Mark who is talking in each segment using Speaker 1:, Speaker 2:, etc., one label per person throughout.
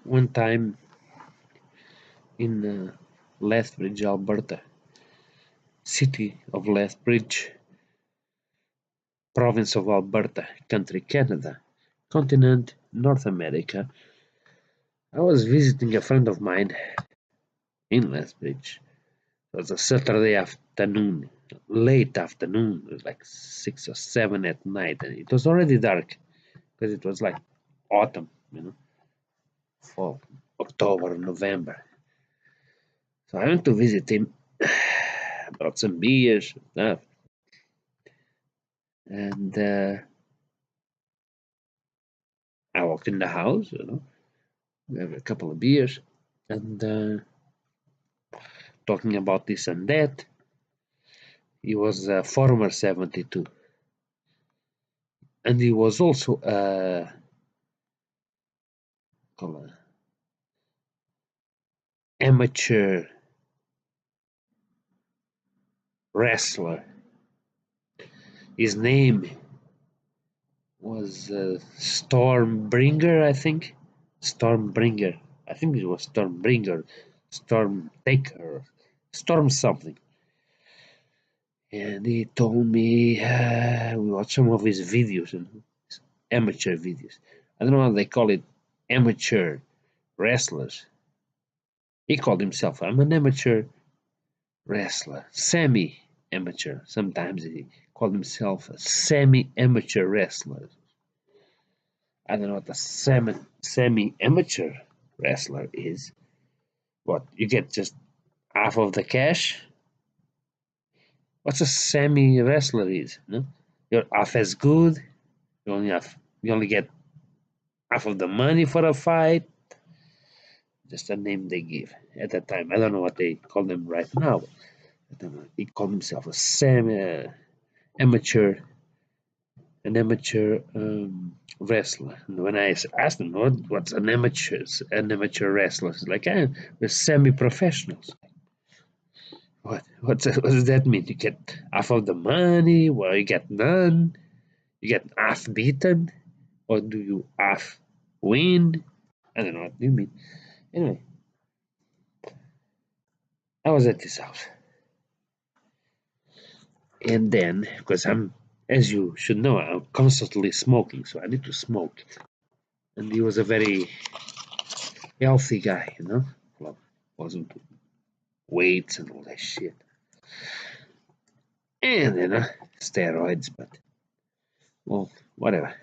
Speaker 1: one time in Lethbridge, Alberta, city of Lethbridge, province of Alberta, country Canada, continent North America. I was visiting a friend of mine in Lethbridge. It was a Saturday afternoon, late afternoon. It was like 6 or 7 at night, and it was already dark because it was like autumn, fall, October, November. So I went to visit him, brought some beers, stuff, and I walked in the house, we have a couple of beers, and talking about this and that. He was a former 72, and he was also a amateur wrestler. His name was Stormbringer, I think. Stormbringer. I think it was Stormbringer, Stormtaker, Storm something. And he told me we watched some of his videos, amateur videos. I don't know how they call it, amateur wrestlers. He called himself, I'm an amateur wrestler, semi-amateur. Sometimes he called himself a semi-amateur wrestler. I don't know what a semi-amateur wrestler is. What, you get just half of the cash? What's a semi-wrestler is? No? You're half as good. You only get half of the money for a fight. Just a name they give at that time. I don't know what they call them right now. He called himself a semi-amateur, an amateur wrestler. And when I asked him what's an amateur wrestler, he's like, we're semi-professionals. What does that mean? You get half of the money? Well, you get none? You get half beaten? Or do you half win? I don't know what you mean. Anyway, I was at his house. And then, because I'm, as you should know, I'm constantly smoking, so I need to smoke. And he was a very healthy guy, Well, wasn't weights and all that shit. And steroids, but well, whatever.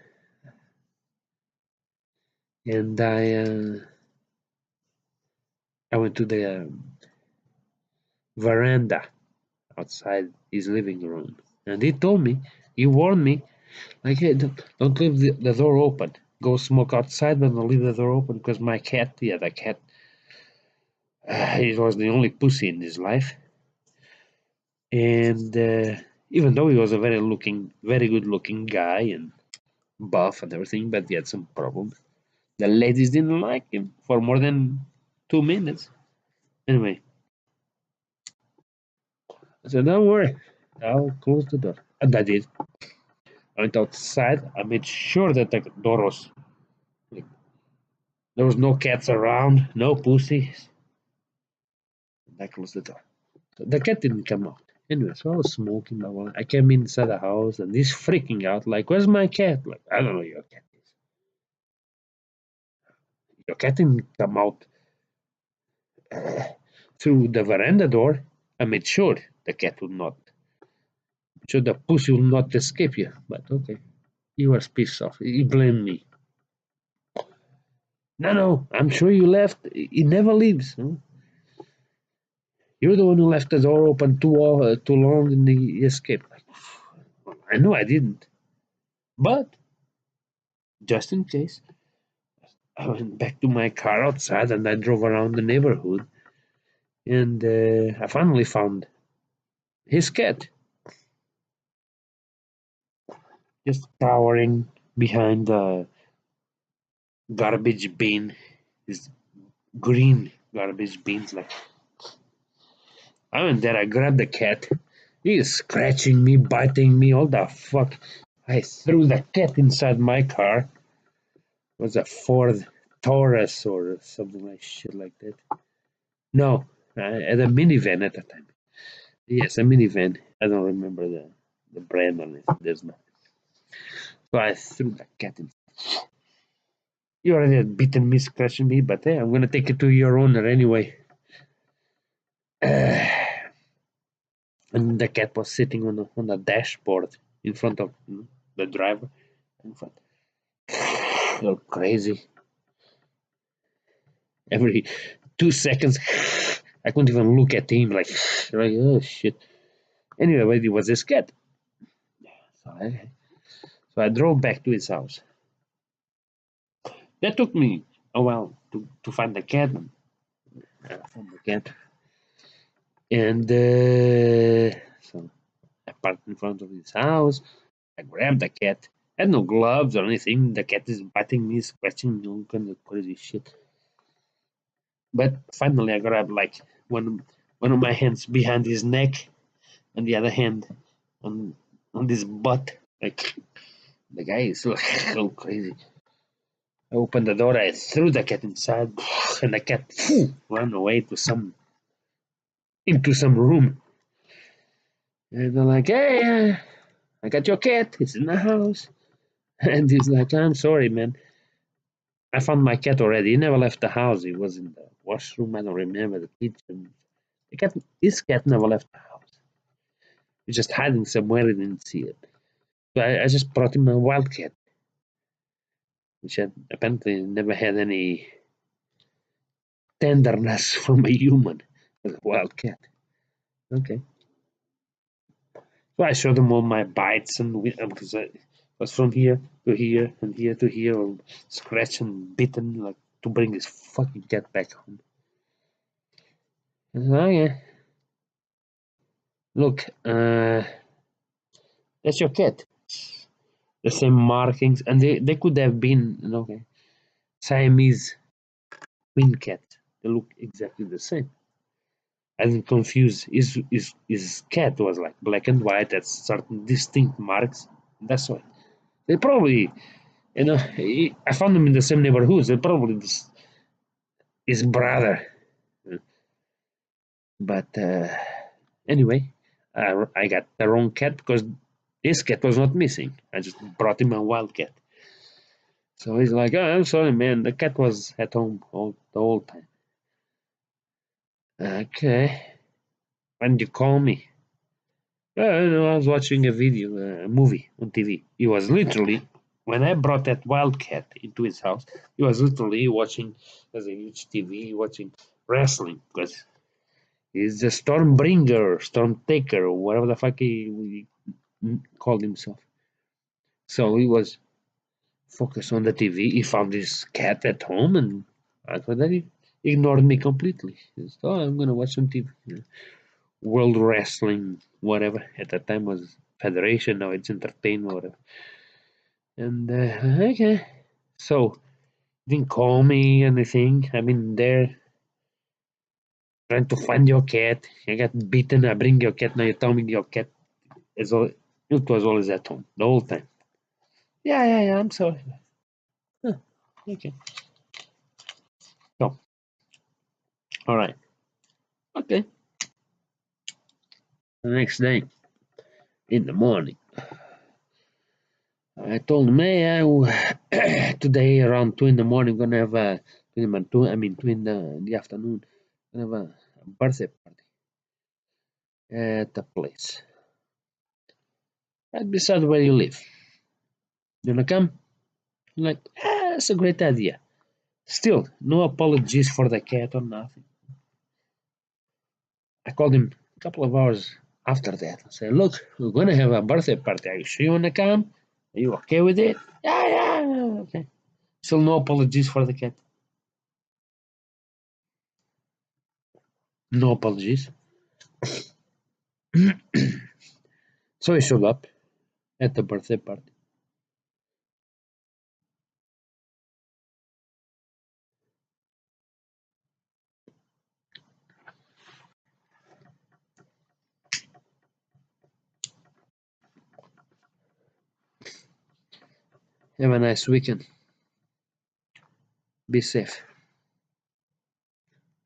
Speaker 1: And I went to the veranda outside his living room, and he warned me, like, hey, don't leave the door open. Go smoke outside, but don't leave the door open because my cat, the cat, he was the only pussy in his life. And even though he was a very good looking guy and buff and everything, but he had some problems. The ladies didn't like him for more than 2 minutes. Anyway, I said, don't worry, I'll close the door. And I did. I went outside. I made sure that the door was, there was no cats around, no pussies. And I closed the door. So the cat didn't come out. Anyway, so I was smoking. I came inside the house and he's freaking out, like, where's my cat? Like, I don't know where your cat is. Your cat didn't come out through the veranda door. I made sure the cat would not, so the pussy will not escape you. But okay, he was pissed off. He blamed me. No, I'm sure you left. He never leaves. You're the one who left the door open too long and he escaped. I know I didn't. But just in case, I went back to my car outside and I drove around the neighborhood. And I finally found his cat. Just cowering behind the garbage bin. His green garbage bins. Like, I went there, I grabbed the cat. He is scratching me, biting me, all the fuck. I threw the cat inside my car. It was a Ford Taurus or something like shit like that. No, at a minivan at the time. Yes, a minivan. I don't remember the brand on it. There's no. So I threw the cat in. You already had beaten me, scratching me, but hey, I'm gonna take it to your owner anyway. And the cat was sitting on the dashboard in front of the driver. In front. You're crazy. Every 2 seconds, I couldn't even look at him like oh shit. Anyway, but it was his cat. So I drove back to his house. That took me a while to find the cat. Found the cat. And so I parked in front of his house. I grabbed the cat. I had no gloves or anything. The cat is biting me, scratching me, all kinds of crazy shit. But finally, I grabbed like one of my hands behind his neck, and the other hand on his butt. Like the guy is so crazy. I opened the door. I threw the cat inside, and the cat ran away into some room. And they're like, "Hey, I got your cat. It's in the house." And he's like, "I'm sorry, man. I found my cat already. He never left the house. He was in the washroom. I don't remember the kitchen. This cat never left the house. He's just hiding somewhere. I didn't see it. So I just brought him a wild cat, which had apparently never had any tenderness from a human. It was a wild cat. Okay. So I showed him all my bites because I was from here to here and here to here, all scratched and bitten, like to bring this fucking cat back home. I said, oh yeah, look, that's your cat. The same markings, and they could have been, okay, Siamese twin cat. They look exactly the same. I didn't confuse. His cat was like black and white at certain distinct marks. That's why they probably, I found them in the same neighborhoods. They probably his brother. But anyway, I got the wrong cat because his cat was not missing. I just brought him a wild cat. So he's like, oh, I'm sorry, man. The cat was at home the whole time. Okay. When did you call me? No, I was watching a movie on TV. He was literally, when I brought that wild cat into his house, he was literally watching, as a huge TV, watching wrestling because he's the Stormbringer, Stormtaker, or whatever the fuck he called himself. So he was focused on the TV. He found his cat at home, and after that, he ignored me completely. He said, oh, I'm gonna watch some TV. World Wrestling, whatever. At that time was Federation. Now it's Entertainment, whatever. And okay, so didn't call me anything. I mean, there trying to find your cat. I got beaten. I bring your cat. Now you tell me your cat is all. It was always at home the whole time. Yeah. I'm sorry. Huh, okay. So, all right. Okay. The next day, in the morning, I told him, hey, today around 2 in the morning, gonna have two in the afternoon, gonna have a birthday party at the place right beside where you live. You wanna come? I'm like, that's a great idea. Still, no apologies for the cat or nothing. I called him a couple of hours after that and said, look, we're gonna have a birthday party. Are you sure you wanna come? Are you okay with it? Yeah, okay. Still no apologies for the cat. No apologies. So he showed up at the birthday party. Have a nice weekend. Be safe.